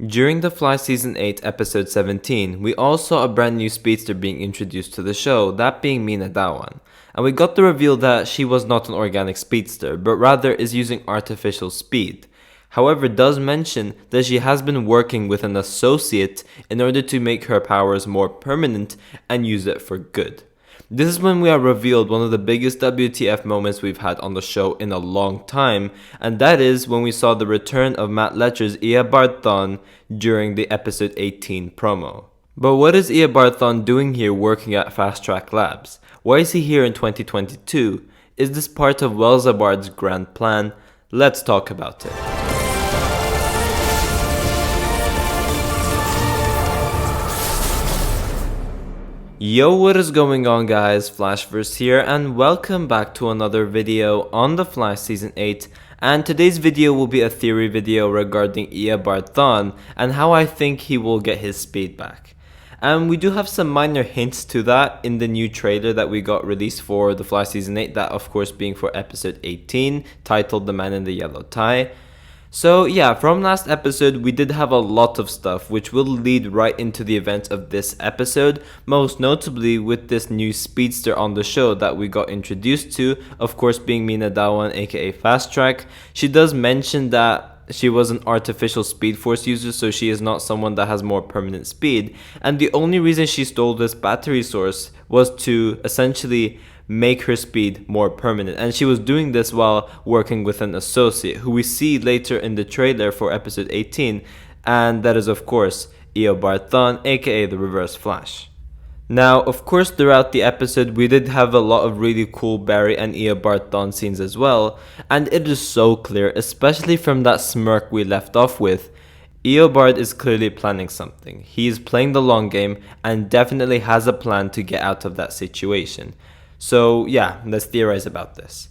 During the Fly Season 8 episode 17, we all saw a brand new speedster being introduced to the show, that being Mina Dawan. And we got the reveal that she was not an organic speedster, but rather is using artificial speed. However, does mention that she has been working with an associate in order to make her powers more permanent and use it for good. This is when we are revealed one of the biggest WTF moments we've had on the show in a long time, and that is when we saw the return of Matt Letcher's eobard Thawne during the episode 18 promo. But what is eobard Thawne doing here working at Fast Track Labs? Why is he here in 2022? Is this part of Welzabard's grand plan? Let's talk about it. Yo, what is going on guys, Flashverse here and welcome back to another video on the Fly Season 8, and today's video will be a theory video regarding eobard Thawne and how I think he will get his speed back. And we do have some minor hints to that in the new trailer that we got released for the Fly Season 8, that of course being for episode 18, titled The Man in the Yellow Tie. So yeah, from last episode we did have a lot of stuff which will lead right into the events of this episode, most notably with this new speedster on the show that we got introduced to, of course being Mina Dawan aka Fast Track. She does mention that she was an artificial speed force user, so she is not someone that has more permanent speed, and the only reason she stole this battery source was to essentially make her speed more permanent, and she was doing this while working with an associate who we see later in the trailer for episode 18, and that is of course eobard Thawne aka the Reverse Flash. Now of course throughout the episode we did have a lot of really cool Barry and eobard Thawne scenes as well, and it is so clear, especially from that smirk we left off with, eobard is clearly planning something. He is playing the long game and definitely has a plan to get out of that situation. So yeah, let's theorize about this.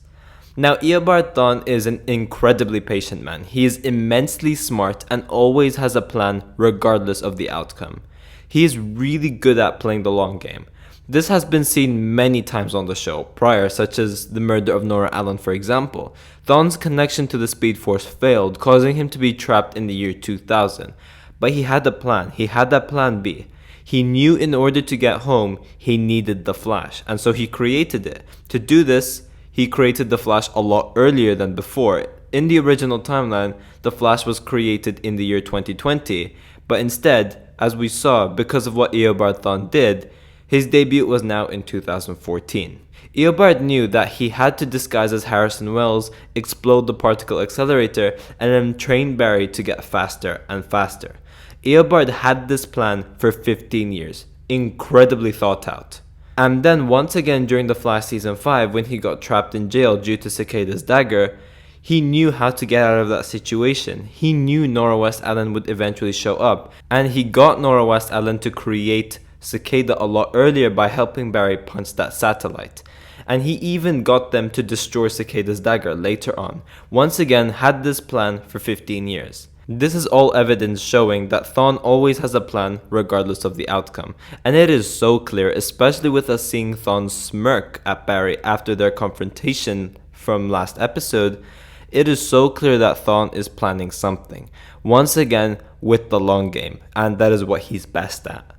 Now eobard Thawne is an incredibly patient man. He is immensely smart and always has a plan regardless of the outcome. He is really good at playing the long game. This has been seen many times on the show prior, such as the murder of Nora Allen for example. Thawne's connection to the Speed Force failed, causing him to be trapped in the year 2000. But he had a plan. He had that plan B. He knew in order to get home, he needed the Flash, and so he created it. To do this, he created the Flash a lot earlier than before. In the original timeline, the Flash was created in the year 2020, but instead, as we saw, because of what eobard Thawne did, his debut was now in 2014. Eobard knew that he had to disguise as Harrison Wells, explode the particle accelerator, and then train Barry to get faster and faster. Eobard had this plan for 15 years, incredibly thought out. And then once again during the Flash Season 5 when he got trapped in jail due to Cicada's dagger, he knew how to get out of that situation. He knew Nora West Allen would eventually show up, and he got Nora West Allen to create Cicada a lot earlier by helping Barry punch that satellite. And he even got them to destroy Cicada's dagger later on. Once again had this plan for 15 years. This is all evidence showing that Thawne always has a plan regardless of the outcome. And it is so clear, especially with us seeing Thawne smirk at Barry after their confrontation from last episode. It is so clear that Thawne is planning something. Once again with the long game, and that is what he's best at.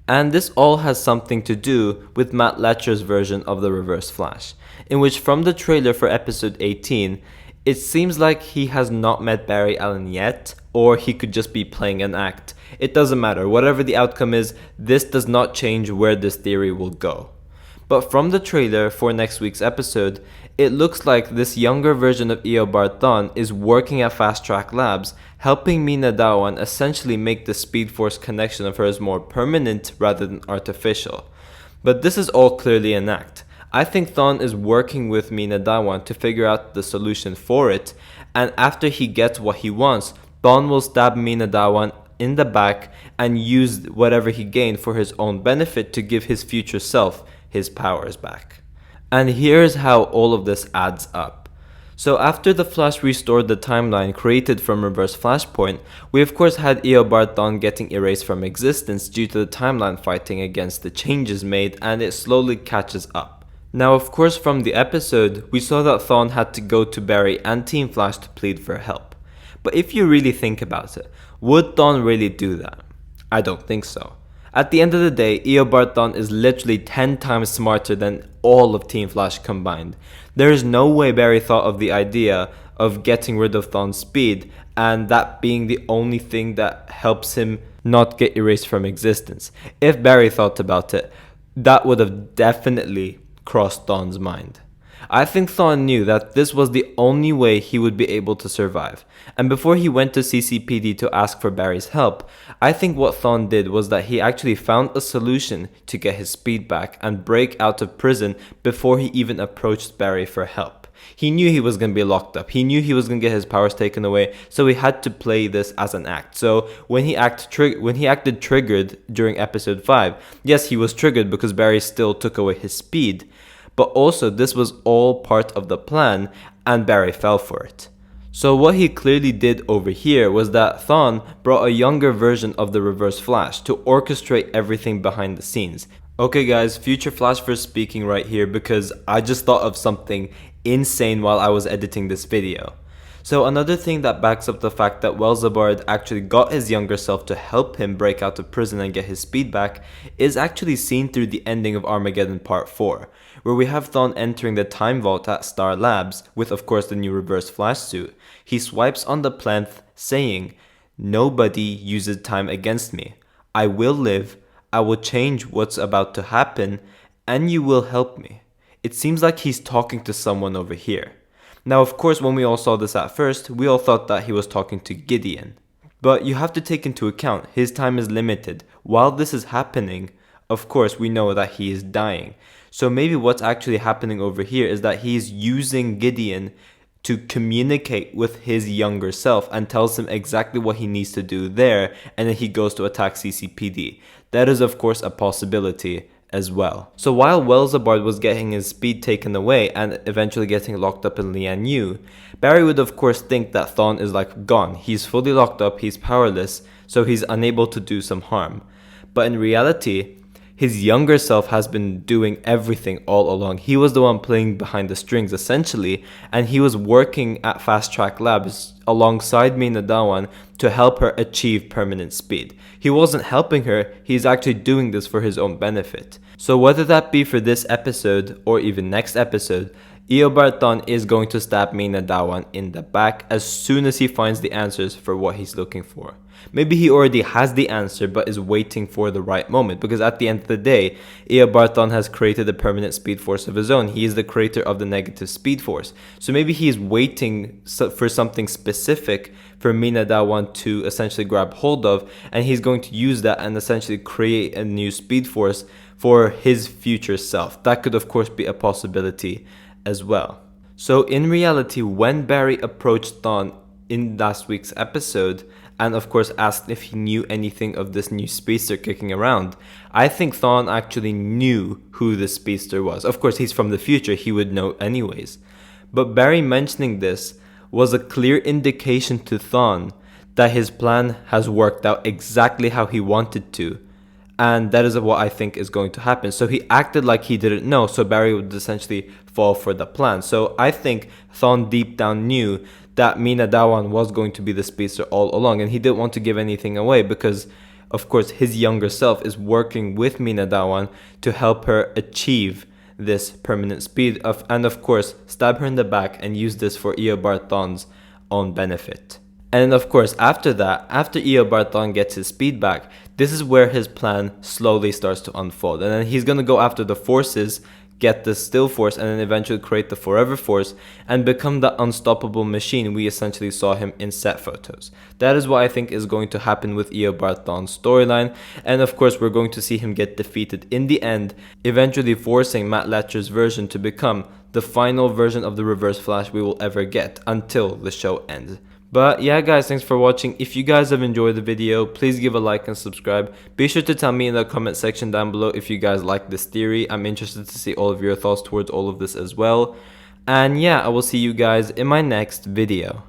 And this all has something to do with Matt Letcher's version of the Reverse Flash, in which from the trailer for episode 18, it seems like he has not met Barry Allen yet, or he could just be playing an act. It doesn't matter, whatever the outcome is, this does not change where this theory will go. But from the trailer for next week's episode, it looks like this younger version of eobard Thawne is working at Fast Track Labs, helping Mina Dawan essentially make the Speed Force connection of hers more permanent rather than artificial. But this is all clearly an act. I think Thawne is working with Mina Dawan to figure out the solution for it, and after he gets what he wants, Thawne will stab Mina Dawan in the back and use whatever he gained for his own benefit to give his future self his powers back. And here's how all of this adds up. So after the Flash restored the timeline created from Reverse Flashpoint, we of course had eobard Thawne getting erased from existence due to the timeline fighting against the changes made, and it slowly catches up. Now of course from the episode, we saw that Thawne had to go to Barry and Team Flash to plead for help. But if you really think about it, Would Thawne really do that? I don't think so. At the end of the day, eobard Thawne is literally 10 times smarter than all of Team Flash combined. There is no way Barry thought of the idea of getting rid of Thawne's speed and that being the only thing that helps him not get erased from existence. If Barry thought about it, that would have definitely crossed Thawne's mind. I think Thawne knew that this was the only way he would be able to survive, and before he went to CCPD to ask for Barry's help, I think what Thawne did was that he actually found a solution to get his speed back and break out of prison before he even approached Barry for help. He knew he was going to be locked up, he knew he was going to get his powers taken away, so he had to play this as an act. So when he acted triggered during episode 5, yes, he was triggered because Barry still took away his speed, but also this was all part of the plan and Barry fell for it. So what he clearly did over here was that Thawne brought a younger version of the Reverse Flash to orchestrate everything behind the scenes. Okay guys, Future Flashverse speaking right here because I just thought of something insane while I was editing this video. So another thing that backs up the fact that eobard actually got his younger self to help him break out of prison and get his speed back is actually seen through the ending of Armageddon Part 4, where we have Thawne entering the Time Vault at Star Labs with of course the new Reverse Flash suit. He swipes on the plinth saying, "Nobody uses time against me. I will live, I will change what's about to happen, and you will help me." It seems like he's talking to someone over here. Now of course when we all saw this at first, we all thought that he was talking to Gideon. But you have to take into account his time is limited. While this is happening, of course we know that he is dying. So maybe what's actually happening over here is that he's using Gideon to communicate with his younger self and tells him exactly what he needs to do there, and then he goes to attack CCPD. That is of course a possibility as well. So while eobard was getting his speed taken away and eventually getting locked up in Lian Yu, Barry would of course think that Thawne is like gone. He's fully locked up, he's powerless, so he's unable to do some harm. But in reality, his younger self has been doing everything all along. He was the one playing behind the strings essentially, and he was working at Fast Track Labs alongside Mina Dawan to help her achieve permanent speed. He wasn't helping her, he's actually doing this for his own benefit. So whether that be for this episode or even next episode, eobard Thawne is going to stab Mina Dawan in the back as soon as he finds the answers for what he's looking for. Maybe he already has the answer but is waiting for the right moment, because at the end of the day, eobard Thawne has created a permanent speed force of his own. He is the creator of the negative speed force. So maybe he is waiting for something specific for Mina Dawan to essentially grab hold of, and he's going to use that and essentially create a new speed force for his future self. That could of course be a possibility as well. So in reality, when Barry approached Thawne in last week's episode and of course asked if he knew anything of this new speedster kicking around, I think Thawne actually knew who the speedster was. Of course he's from the future, he would know anyways. But Barry mentioning this was a clear indication to Thawne that his plan has worked out exactly how he wanted to. And that is what I think is going to happen. So he acted like he didn't know, so Barry would essentially fall for the plan. So I think Thawne deep down knew that Mina Dawan was going to be the speedster all along, and he didn't want to give anything away because, of course, his younger self is working with Mina Dawan to help her achieve this permanent speed, and of course, stab her in the back and use this for eobard Thawne's own benefit. And of course, after that, after eobard Thawne gets his speed back, this is where his plan slowly starts to unfold. And then he's going to go after the forces, get the still force, and then eventually create the forever force and become the unstoppable machine we essentially saw him in set photos. That is what I think is going to happen with eobard Thawne's storyline. And of course, we're going to see him get defeated in the end, eventually forcing Matt Letcher's version to become the final version of the Reverse Flash we will ever get until the show ends. But yeah guys, thanks for watching. If you guys have enjoyed the video, please give a like and subscribe. Be sure to tell me in the comment section down below if you guys like this theory. I'm interested to see all of your thoughts towards all of this as well. And yeah, I will see you guys in my next video.